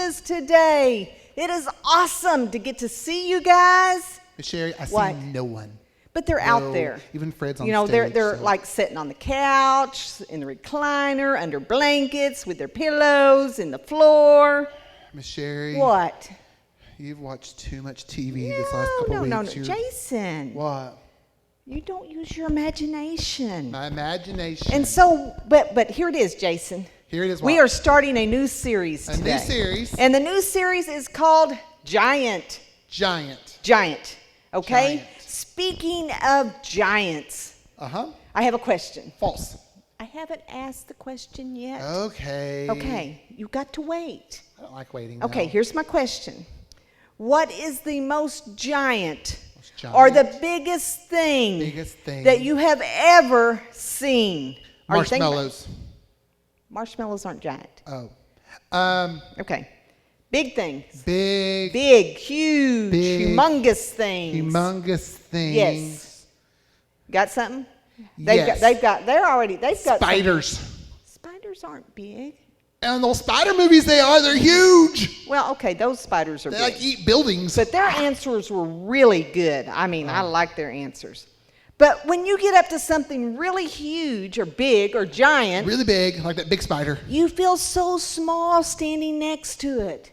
is today. It is awesome to get to see you guys. Miss Sherry, I What? see no one. But they're out there. Even Fred's on You know, stage. they're so- like sitting on the couch, in the recliner, under blankets, with their pillows, in the floor. Miss Sherry. What? You've watched too much TV this last couple No, weeks. no, Jason. What? You don't use your imagination. My imagination. And so, but here it is, Jason. Here it is. We what? are starting a new series today. A new series. And the new series is called Giant. Giant. Giant. Okay? Giant. Speaking of giants, Uh-huh. I have a question. False. I haven't asked the question yet. Okay. Okay, you got to wait. I don't like waiting. Okay, now. here's my question. What is the most giant, giant? or the biggest thing, that you have ever seen? Are you thinking about- Marshmallows. Marshmallows aren't giant. Oh. Okay. Big things. Big, Huge, humongous things. humongous things. Yes. Got something? Yes. They've got Spiders. Spiders aren't big. And those spider movies, they're huge. Well, okay, those spiders are They big. like eat buildings. But their answers were really good. I mean, I like their answers. But when you get up to something really huge or big or giant, Really big, like that big spider. you feel so small standing next to it.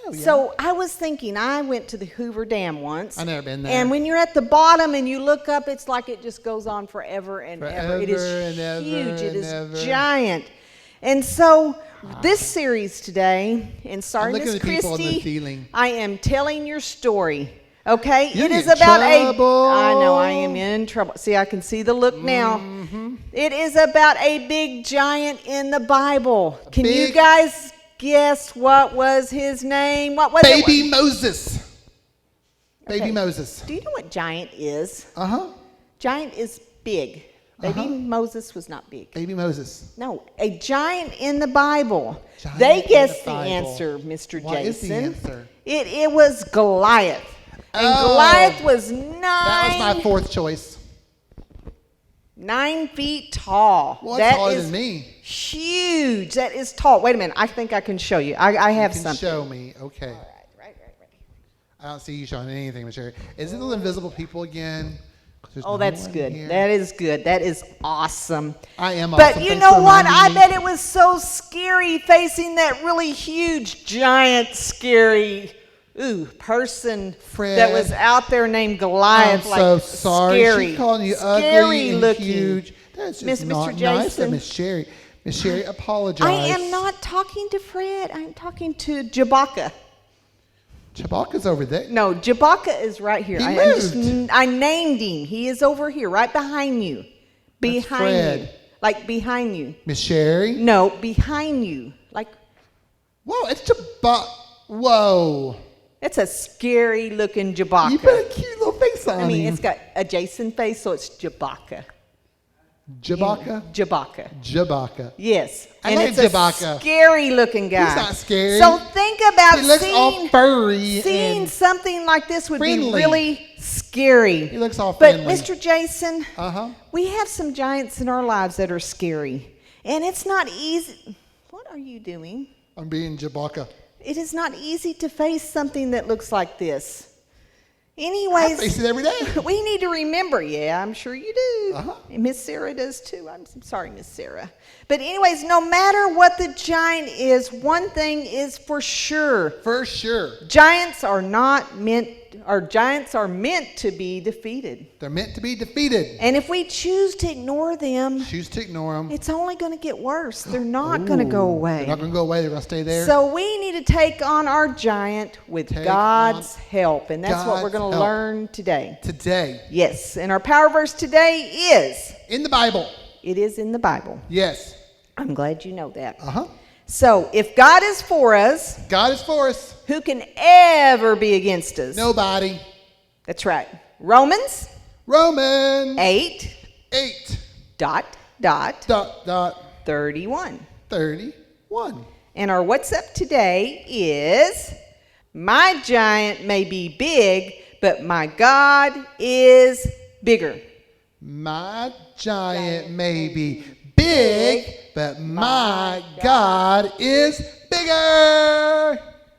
Oh, yeah. So I was thinking, I went to the Hoover Dam once. I've never been there. And when you're at the bottom and you look up, it's like it just goes on forever and ever. It Forever is and ever huge. It and is ever. giant. And so this series today, and sorry, looking Miss at the people on the Christie, ceiling. I am telling your story. Okay? You're It is in about trouble. I know I am in trouble. See, I can see the look now. Mm-hmm. It is about a big giant in the Bible. Can you big- guys guess what was his name? What was it? Baby Moses. Okay. Baby Moses. Do you know what giant is? Uh-huh. Giant is big. Baby Moses was not big. Baby Moses. No, a giant in the Bible. Giant They in guessed the the Bible. answer, Mr. What is Jason. the answer? It was Goliath. And Oh. Goliath was That was my fourth choice. 9 feet tall. Well, That that's taller is than me. huge. That is tall. Wait a minute. I think I can show you. I have You can something. show me. Okay. Right. I don't see you showing anything, Miss Sherry. Is it the invisible people again? 'Cause there's Oh, no that's one good. here. That is good. That is awesome. I am But awesome. you Thanks know for what? I reminding bet me. it was so scary facing that really huge, giant, scary person Fred, that was out there named Goliath. I'm like so sorry. Scary, She's calling you scary ugly and looking. huge. That's just not Mr. nice of Jason. Miss Sherry. Miss Sherry, apologize. I am not talking to Fred. I'm talking to Jabaka. Chewbacca's over there. No, Jabaka is right here. He I named him. He is over here, right behind you. Behind Fred. you. Like behind you. Miss Sherry? No, behind you. Like, Whoa, it's Chewbacca. Whoa. it's a scary looking Jabaka. You put a cute little face on I mean, him. it's got a Jason face, so it's Jabaka. Chewbacca? Jabaka. Chewbacca. Yes. I And like it's a Jabaka. scary looking guy. He's not scary. So think about He looks all furry seeing and something like this would friendly. be really scary. He looks all But friendly. Mr. Jason, Uh-huh. we have some giants in our lives that are scary. And it's not easy. What are you doing? I'm being Chewbacca. It is not easy to face something that looks like this. I Anyways, face it every day. we need to remember, yeah, I'm sure you do. Uh-huh. And Miss Sarah does too. I'm sorry, Miss Sarah. But anyways, no matter what the giant is, one thing is for sure. For sure. Giants are meant to be defeated. They're meant to be defeated. And if we choose to ignore them, Choose to ignore them. it's only going to get worse. They're not going to go away. They're not going to go away. They're going to stay there. So we need to take on our giant with Take God's on help. And that's what we're God's going to help. learn today. Today. Yes. And our power verse today is, In the Bible. it is in the Bible. Yes. I'm glad you know that. Uh-huh. So if God is for us, God is for us. who can ever be against us? Nobody. That's right. Romans Romans 8, 8. dot, Dot, dot, 31. 31. And our what's up today is, my giant may be big, but my God is bigger. My giant may be big, but my God is bigger.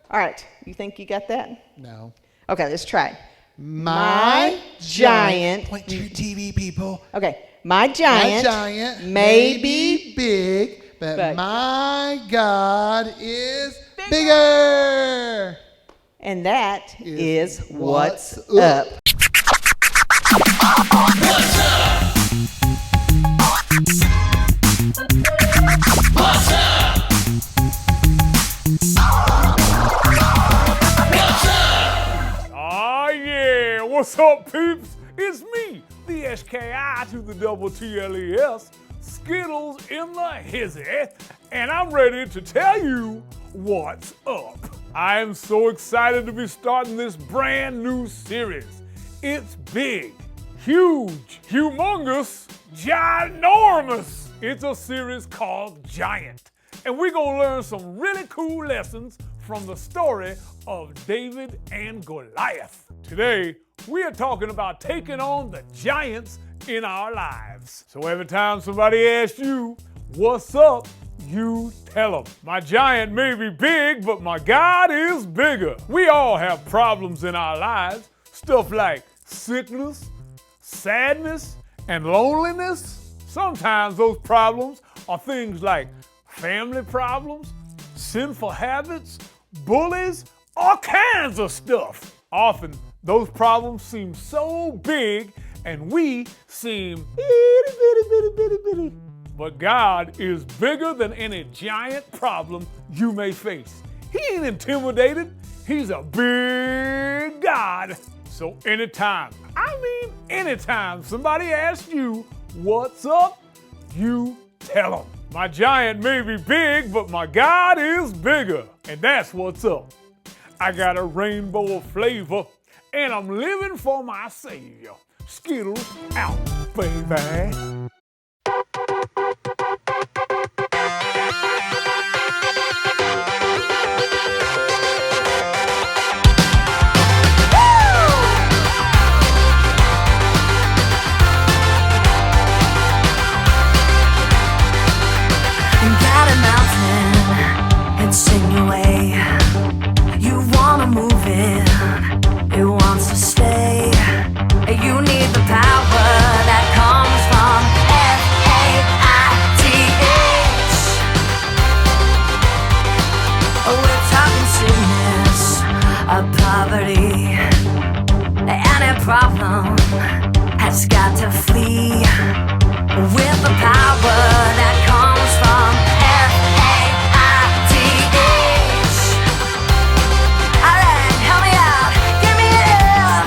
All right, you think you got that? No. Okay, let's try. My giant. Point to your TV, people. Okay, my giant. My giant may be big, but but- my God is bigger. And that is what's What's up. Up. Ah, yeah. What's up, peeps? It's me, the SKI to the double TLES, Skittles in the hizzy, and I'm ready to tell you what's up. I am so excited to be starting this brand new series. It's big, huge, humongous, ginormous. It's a series called Giant, and we're gonna learn some really cool lessons from the story of David and Goliath. Today, we are talking about taking on the giants in our lives. So every time somebody asks you, what's up, you tell them. My giant may be big, but my God is bigger. We all have problems in our lives. Stuff like sickness, sadness, and loneliness. Sometimes those problems are things like family problems, sinful habits, bullies, all kinds of stuff. Often, those problems seem so big and we seem itty-bitty. But God is bigger than any giant problem you may face. He ain't intimidated. He's a big God. So anytime somebody asks you, what's up, you tell them. My giant may be big, but my God is bigger. And that's what's up. I got a rainbow of flavor, and I'm living for my Savior. Skittles out, baby. Got a mountain, it's in your way. You wanna move it wants to stay. You need the power that comes from F-A-I-T-H. We're talking sickness, poverty. Any problem has got to flee with the power that comes from F-A-I-T-H. Alright, help me out. Give me an F.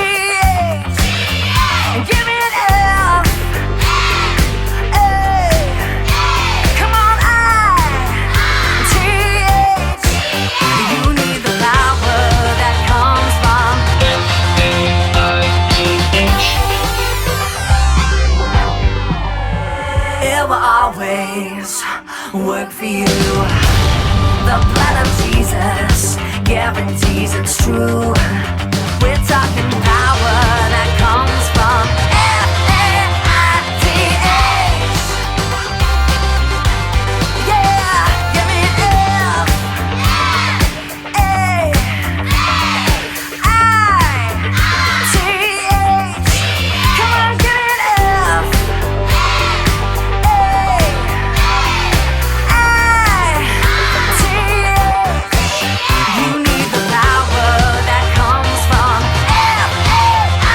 A-I-T-H. Give me an F. Come on, I-T-H. You need the power that comes from it will always work for you. The blood of Jesus guarantees it's true. We're talking power that comes from F-A-I-T-H. Yeah, give me an F. A-I-T-H. Come on, give me an F. You need the power that comes from F-A-I-T-H.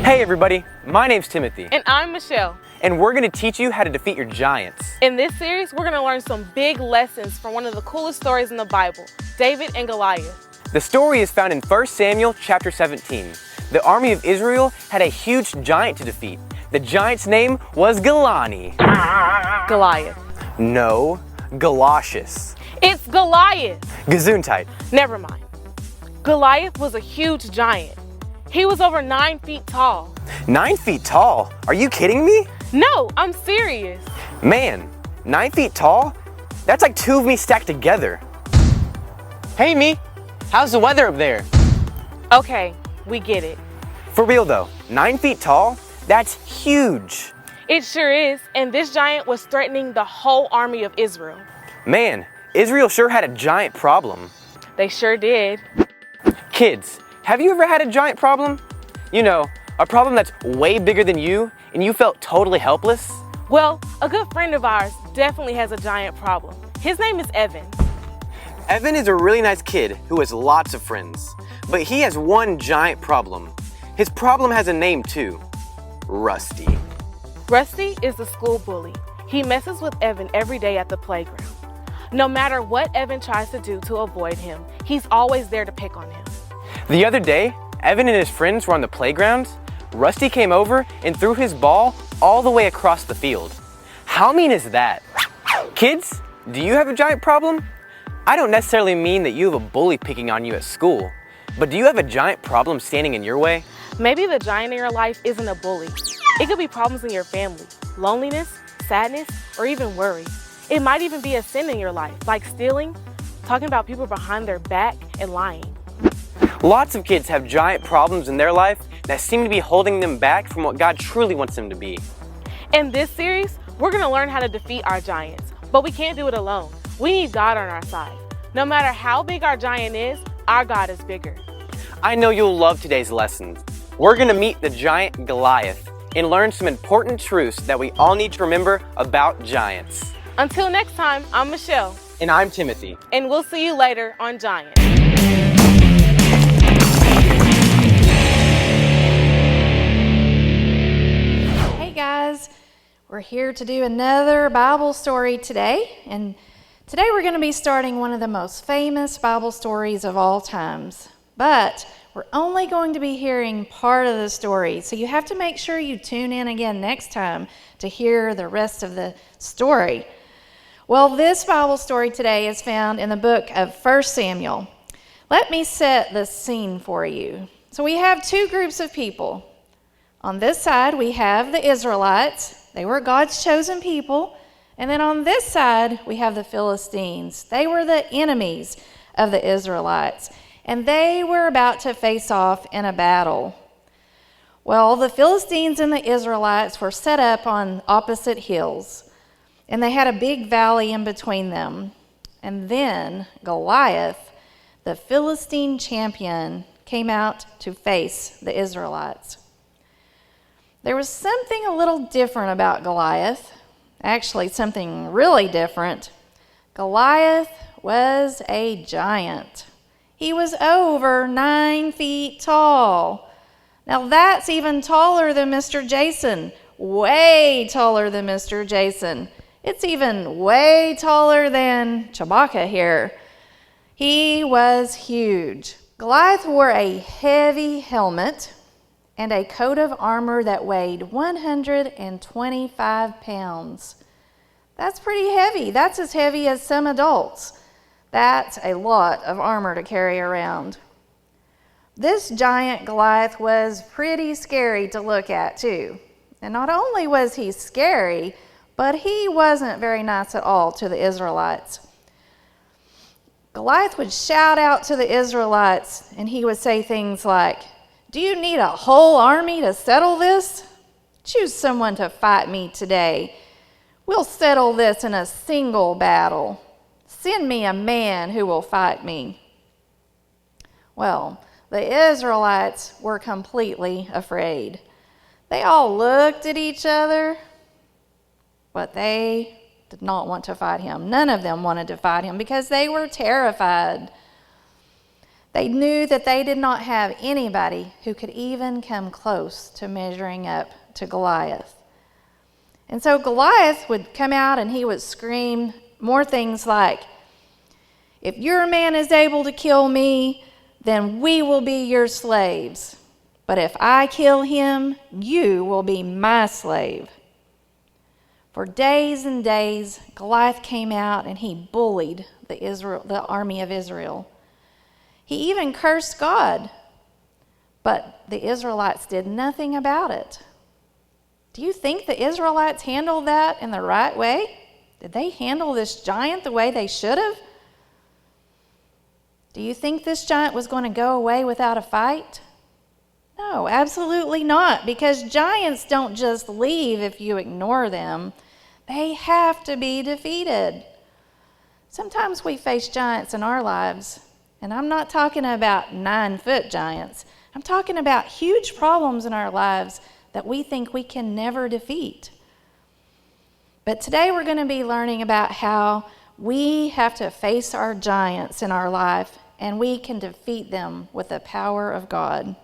Hey everybody, my name's Timothy. And I'm Michelle. And we're going to teach you how to defeat your giants. In this series, we're going to learn some big lessons from one of the coolest stories in the Bible, David and Goliath. The story is found in 1 Samuel chapter 17. The army of Israel had a huge giant to defeat. The giant's name was Goliath. Goliath. No, Galoshes. It's Goliath. Gesundheit. Never mind. Goliath was a huge giant. He was over 9 feet tall. 9 feet tall? Are you kidding me? No, I'm serious. Man, 9 feet tall? That's like two of me stacked together. Hey me, how's the weather up there? Okay, we get it. For real though, 9 feet tall? That's huge. It sure is, and this giant was threatening the whole army of Israel. Man, Israel sure had a giant problem. They sure did. Kids, have you ever had a giant problem? You know, a problem that's way bigger than you and you felt totally helpless? Well, a good friend of ours definitely has a giant problem. His name is Evan. Evan is a really nice kid who has lots of friends, but he has one giant problem. His problem has a name too, Rusty. Rusty is the school bully. He messes with Evan every day at the playground. No matter what Evan tries to do to avoid him, he's always there to pick on him. The other day, Evan and his friends were on the playground. Rusty came over and threw his ball all the way across the field. How mean is that? Kids, do you have a giant problem? I don't necessarily mean that you have a bully picking on you at school, but do you have a giant problem standing in your way? Maybe the giant in your life isn't a bully. It could be problems in your family, loneliness, sadness, or even worry. It might even be a sin in your life, like stealing, talking about people behind their back, and lying. Lots of kids have giant problems in their life that seem to be holding them back from what God truly wants them to be. In this series, we're going to learn how to defeat our giants, but we can't do it alone. We need God on our side. No matter how big our giant is, our God is bigger. I know you'll love today's lessons. We're going to meet the giant Goliath and learn some important truths that we all need to remember about giants. Until next time, I'm Michelle. And I'm Timothy. And we'll see you later on Giant. Hey guys, we're here to do another Bible story today. And today we're going to be starting one of the most famous Bible stories of all times. But we're only going to be hearing part of the story. So you have to make sure you tune in again next time to hear the rest of the story. Well, this Bible story today is found in the book of 1 Samuel. Let me set the scene for you. So we have two groups of people. On this side, we have the Israelites. They were God's chosen people. And then on this side, we have the Philistines. They were the enemies of the Israelites. And they were about to face off in a battle. Well, the Philistines and the Israelites were set up on opposite hills. And they had a big valley in between them. And then Goliath, the Philistine champion, came out to face the Israelites. There was something a little different about Goliath. Actually, something really different. Goliath was a giant. He was over 9 feet tall. Now that's even taller than Mr. Jason. Way taller than Mr. Jason. It's even way taller than Chewbacca here. He was huge. Goliath wore a heavy helmet and a coat of armor that weighed 125 pounds. That's pretty heavy. That's as heavy as some adults. That's a lot of armor to carry around. This giant Goliath was pretty scary to look at too. And not only was he scary, but he wasn't very nice at all to the Israelites. Goliath would shout out to the Israelites and he would say things like, "Do you need a whole army to settle this? Choose someone to fight me today. We'll settle this in a single battle. Send me a man who will fight me." Well, the Israelites were completely afraid. They all looked at each other, but they did not want to fight him. None of them wanted to fight him because they were terrified. They knew that they did not have anybody who could even come close to measuring up to Goliath. And so Goliath would come out and he would scream more things like, "If your man is able to kill me, then we will be your slaves. But if I kill him, you will be my slave." For days and days, Goliath came out and he bullied the army of Israel. He even cursed God, but the Israelites did nothing about it. Do you think the Israelites handled that in the right way? Did they handle this giant the way they should have? Do you think this giant was going to go away without a fight? No, absolutely not, because giants don't just leave if you ignore them. They have to be defeated. Sometimes we face giants in our lives, and I'm not talking about 9-foot giants. I'm talking about huge problems in our lives that we think we can never defeat. But today we're going to be learning about how we have to face our giants in our life, and we can defeat them with the power of God.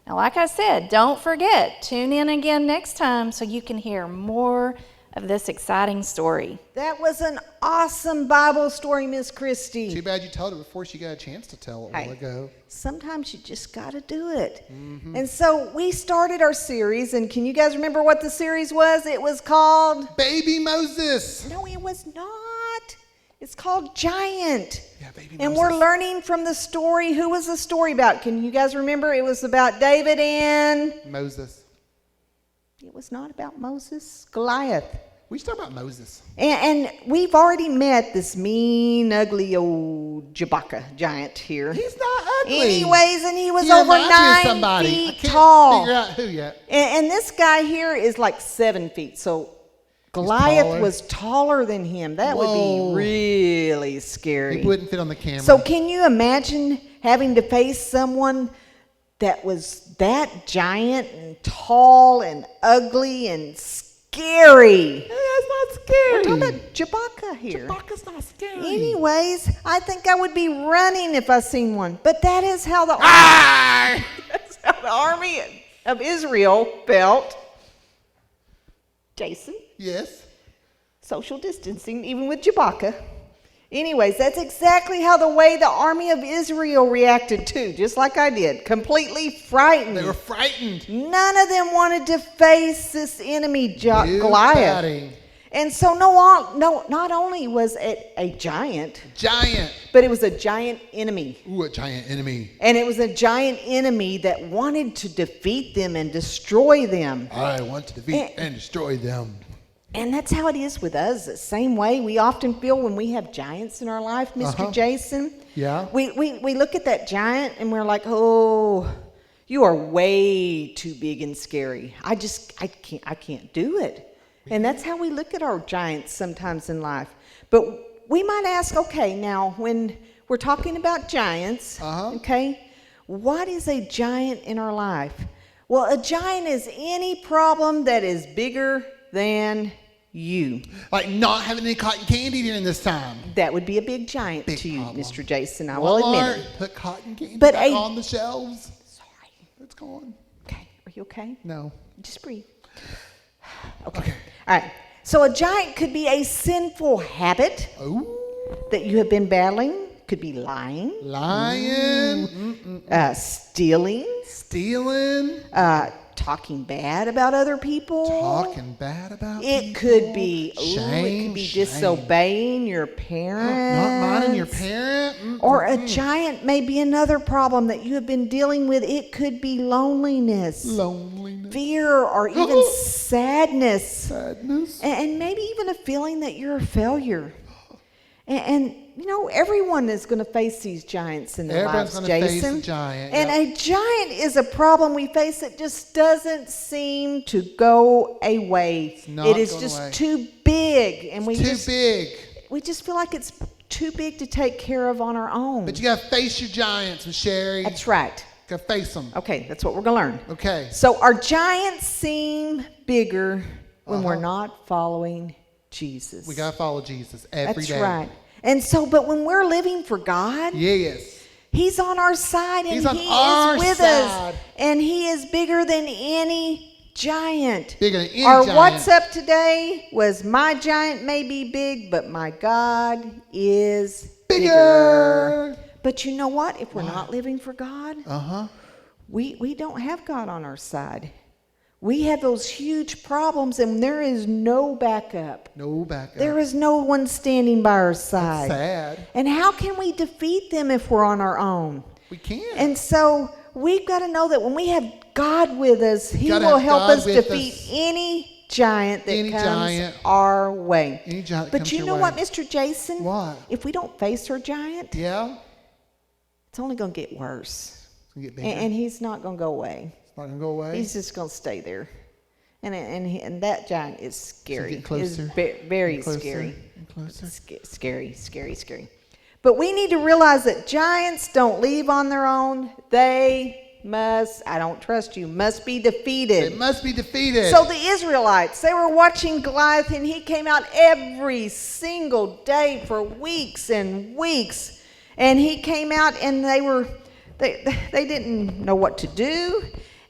Now, like I said, don't forget, tune in again next time so you can hear more of this exciting story. That was an awesome Bible story, Miss Christie. Too bad you told it before she got a chance to tell it a while ago. Sometimes you just got to do it. Mm-hmm. And so we started our series, and can you guys remember what the series was? It was called Baby Moses. No, it was not. It's called Giant. Yeah, Baby and Moses. We're learning from the story. Who was the story about? Can you guys remember? It was about David and Moses. It was not about Moses. Goliath. We should talk about Moses. And we've already met this mean, ugly old Chewbacca giant here. He's not ugly. Anyways, and he was over 9 feet tall. Figure out who yet. And this guy here is like 7 feet. So Goliath was taller than him. That would be really scary. He wouldn't fit on the camera. So can you imagine having to face someone that was that giant and tall and ugly and scary? Yeah, it's not scary. We're talking about Chewbacca here. Chewbacca's not scary. Anyways, I think I would be running if I seen one. But that is how the that's how the army of Israel felt. Jason? Yes? Social distancing, even with Chewbacca. Anyways, that's exactly how the way the army of Israel reacted too, just like I did. Completely frightened. They were frightened. None of them wanted to face this enemy, Goliath. Daddy. And so not only was it a giant, but it was a giant enemy. Ooh, a giant enemy. And it was a giant enemy that wanted to defeat them and destroy them. I want to defeat and destroy them. And that's how it is with us. The same way we often feel when we have giants in our life, Mr. Jason. Yeah. We look at that giant and we're like, oh, you are way too big and scary. I can't do it. And that's how we look at our giants sometimes in life. But we might ask, okay, now when we're talking about giants, okay, what is a giant in our life? Well, a giant is any problem that is bigger than you. Like not having any cotton candy during this time. That would be a big giant to you, problem. Mr. Jason. I will admit it. Put cotton candy But back on the shelves. Sorry. It's gone. Okay. Are you okay? No. Just breathe. Okay. All right. So a giant could be a sinful habit that you have been battling. Could be lying. Stealing. Talking bad about other people. It could be disobeying your parents. Not minding your parent. Or a giant may be another problem that you have been dealing with. It could be loneliness. Fear, or even sadness. And maybe even a feeling that you're a failure. And you know, everyone is going to face these giants in their lives, Jason. Face a giant, and a giant is a problem we face that just doesn't seem to go away. It is just too big, and we just feel like it's too big to take care of on our own. But you got to face your giants, Miss Sherry. That's right. Got to face them. Okay, that's what we're going to learn. Okay. So our giants seem bigger when we're not following Jesus. We got to follow Jesus every day. That's right. And so, but when we're living for God, He's on our side, and He is with us, and He is bigger than any giant. Our what's up today was, my giant may be big, but my God is bigger. But you know what? If we're not living for God, we don't have God on our side. We have those huge problems, and there is no backup. There is no one standing by our side. That's sad. And how can we defeat them if we're on our own? We can't. And so we've got to know that when we have God with us, He will help us defeat any giant that comes our way. But you know what, Mr. Jason? What? If we don't face our giant, it's only going to get worse. It's going to get bigger. And he's not going to go away. Not gonna go away. He's just gonna stay there, and that giant is scary. Closer. It's very scary. Closer. Scary. But we need to realize that giants don't leave on their own. They must, I don't trust you, must be defeated. They must be defeated. So the Israelites, they were watching Goliath, and he came out every single day for weeks and weeks, and he came out, and they didn't know what to do.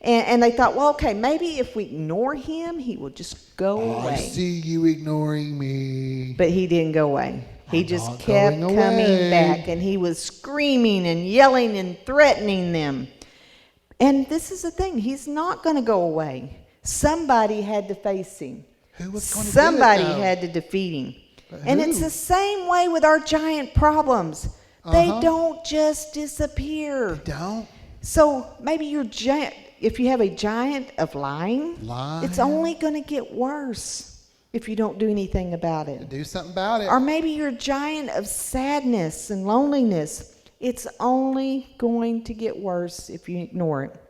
And they thought, well, okay, maybe if we ignore him, he will just go away. I see you ignoring me. But he didn't go away. He just kept coming back, and he was screaming and yelling and threatening them. And this is the thing. He's not going to go away. Somebody had to face him. Who was going to do it, Somebody though? had to defeat him. But And who? it's the same way with our giant problems. They don't just disappear. Don't. So maybe your giant, if you have a giant of lying, it's only going to get worse if you don't do anything about it. Do something about it. Or maybe your giant of sadness and loneliness, it's only going to get worse if you ignore it.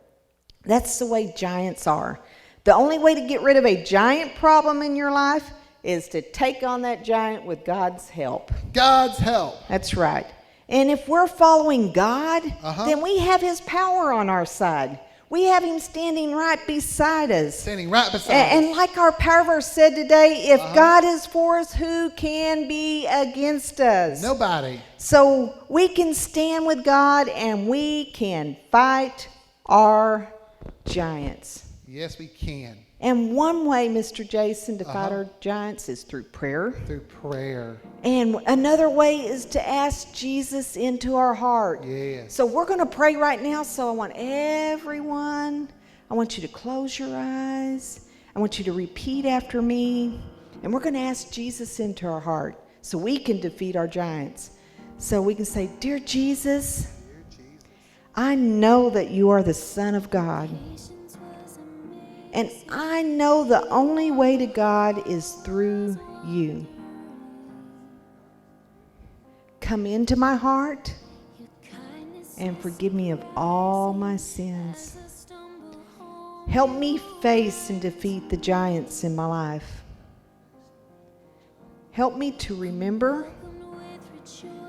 That's the way giants are. The only way to get rid of a giant problem in your life is to take on that giant with God's help. God's help. That's right. And if we're following God, then we have His power on our side. We have Him standing right beside us. Standing right beside us. And like our power verse said today, if God is for us, who can be against us? Nobody. So we can stand with God, and we can fight our giants. Yes, we can. And one way, Mr. Jason, to fight our giants is through prayer. Through prayer. And another way is to ask Jesus into our heart. Yes. So we're going to pray right now. So I want everyone, I want you to close your eyes. I want you to repeat after me. And we're going to ask Jesus into our heart so we can defeat our giants. So we can say, Dear Jesus, I know that you are the Son of God. And I know the only way to God is through you. Come into my heart and forgive me of all my sins. Help me face and defeat the giants in my life. Help me to remember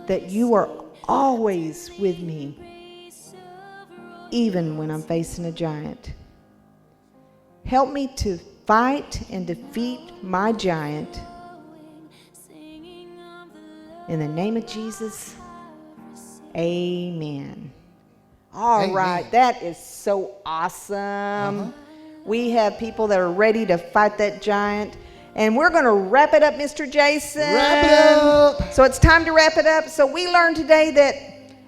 that you are always with me, even when I'm facing a giant. Help me to fight and defeat my giant. In the name of Jesus, amen. All right, that is so awesome. We have people that are ready to fight that giant. And we're going to wrap it up, Mr. Jason. Wrap it up. So it's time to wrap it up. So we learned today that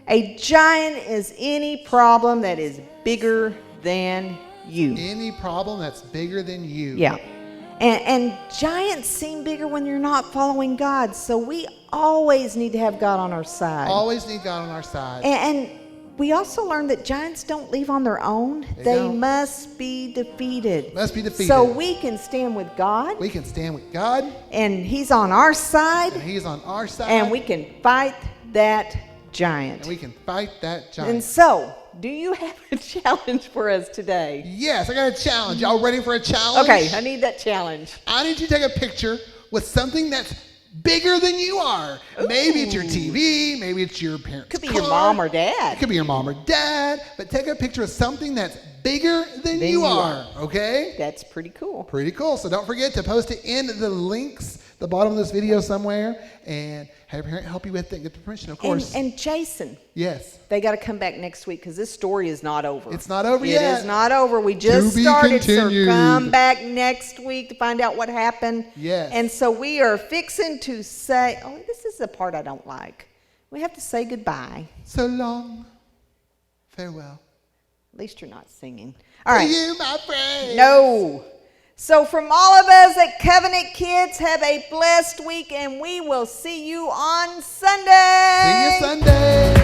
a giant is any problem that is bigger than you. Any problem that's bigger than you. Yeah. And giants seem bigger when you're not following God. So we always need to have God on our side. Always need God on our side. And we also learned that giants don't leave on their own. They must be defeated. Must be defeated. So we can stand with God. We can stand with God. And He's on our side. And He's on our side. And we can fight that giant. And we can fight that giant. And so, do you have a challenge for us today? Yes, I got a challenge. Y'all ready for a challenge? Okay, I need that challenge. I need you to take a picture with something that's bigger than you are. Ooh. Maybe it's your TV, maybe it's your parents' Could be car. Your mom or dad. It could be your mom or dad, but take a picture of something that's bigger than you are, okay? That's pretty cool. Pretty cool. So don't forget to post it in the links, the bottom of this video somewhere, and have your parent help you with it and get the permission, of course. And Jason. Yes. They got to come back next week because this story is not over. It's not over yet. It is not over. We just started. Continued. So come back next week to find out what happened. Yes. And so we are fixing to say, oh, this is the part I don't like. We have to say goodbye. So long. Farewell. At least you're not singing. All right. To you, my friend. No. So from all of us at Covenant Kids, have a blessed week, and we will see you on Sunday. See you Sunday.